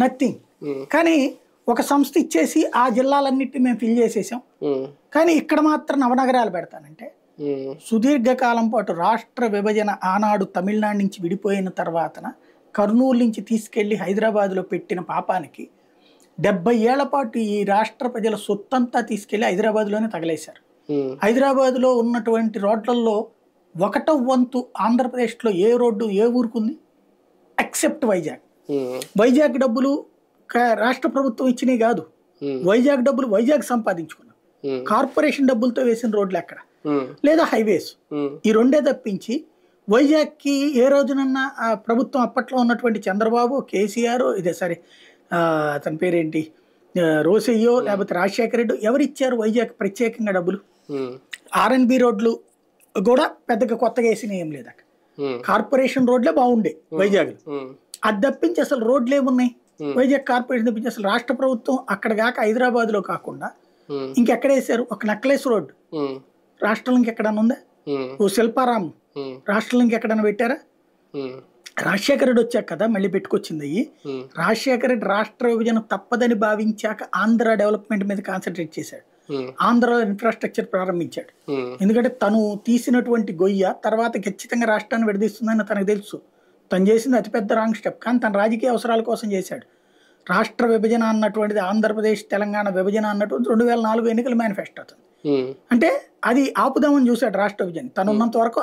Nothing. కానీ ఒక సంస్థ ఇచ్చేసి ఆ జిల్లాలన్నిటిని మేము ఫిల్ చేసేసాం. కానీ ఇక్కడ మాత్రం నవనగరాలు పెడతానంటే సుదీర్ఘకాలం పాటు రాష్ట్ర విభజన ఆనాడు తమిళనాడు నుంచి విడిపోయిన తర్వాతన కర్నూలు నుంచి తీసుకెళ్లి హైదరాబాద్లో పెట్టిన పాపానికి 70 ఏళ్ల పాటు ఈ రాష్ట్ర ప్రజల సొత్తంతా తీసుకెళ్లి హైదరాబాద్లోనే తగలేశారు. హైదరాబాద్లో ఉన్నటువంటి రోడ్లలో 1/1 వంతు ఆంధ్రప్రదేశ్లో ఏ రోడ్డు ఏ ఊరుకుంది ఎక్సెప్ట్ వైజాగ్. వైజాగ్ డబ్బులు రాష్ట్ర ప్రభుత్వం ఇచ్చినవి కాదు, వైజాగ్ డబ్బులు వైజాగ్ సంపాదించుకున్నాం. కార్పొరేషన్ డబ్బులతో వేసిన రోడ్లు ఎక్కడ లేదా హైవేస్, ఈ రెండే తప్పించి వైజాగ్కి ఏ రోజునన్నా ప్రభుత్వం అప్పట్లో ఉన్నటువంటి చంద్రబాబు, కేసీఆర్, ఇదే సరే అతని పేరేంటి రోసయ్యో లేకపోతే రాజశేఖర రెడ్డి ఎవరిచ్చారు వైజాగ్ ప్రత్యేకంగా డబ్బులు? R&B రోడ్లు కూడా పెద్దగా కొత్తగా వేసిన ఏం లేదు అక్కడ. కార్పొరేషన్ రోడ్లే బాగుండే వైజాగ్. అది తప్పించి అసలు రోడ్లు ఏమున్నాయి వైజాగ్ కార్పొరేషన్ తప్పించి? అసలు రాష్ట్ర ప్రభుత్వం అక్కడ కాక హైదరాబాద్ లో కాకుండా ఇంకెక్కడ వేసారు? ఒక నెక్లెస్ రోడ్ రాష్ట్రంలో ఇంకెక్కడన్నా ఉందా? ఓ శిల్పారాం రాష్ట్రంలో ఇంకెక్కడన్నా పెట్టారా? రాజశేఖర రెడ్డి వచ్చాక కదా మళ్ళీ పెట్టుకొచ్చింది. అయ్యి రాజశేఖర రెడ్డి రాష్ట్ర విభజన తప్పదని భావించాక ఆంధ్ర డెవలప్మెంట్ మీద కాన్సన్ట్రేట్ చేశాడు. ఆంధ్రలో ఇన్ఫ్రాస్ట్రక్చర్ ప్రారంభించాడు. ఎందుకంటే తను తీసినటువంటి గొయ్య తర్వాత ఖచ్చితంగా రాష్ట్రాన్ని విడదీస్తుందని తనకు తెలుసు. తను చేసింది అతిపెద్ద రాంగ్ స్టెప్, కానీ తన రాజకీయ అవసరాల కోసం చేశాడు. రాష్ట్ర విభజన అన్నటువంటిది ఆంధ్రప్రదేశ్ తెలంగాణ విభజన అన్నటువంటి 2004 ఎన్నికల మేనిఫెస్టో అవుతుంది. అంటే అది ఆపుదామని చూశాడు రాష్ట్ర విభజన. తను ఉన్నంత వరకు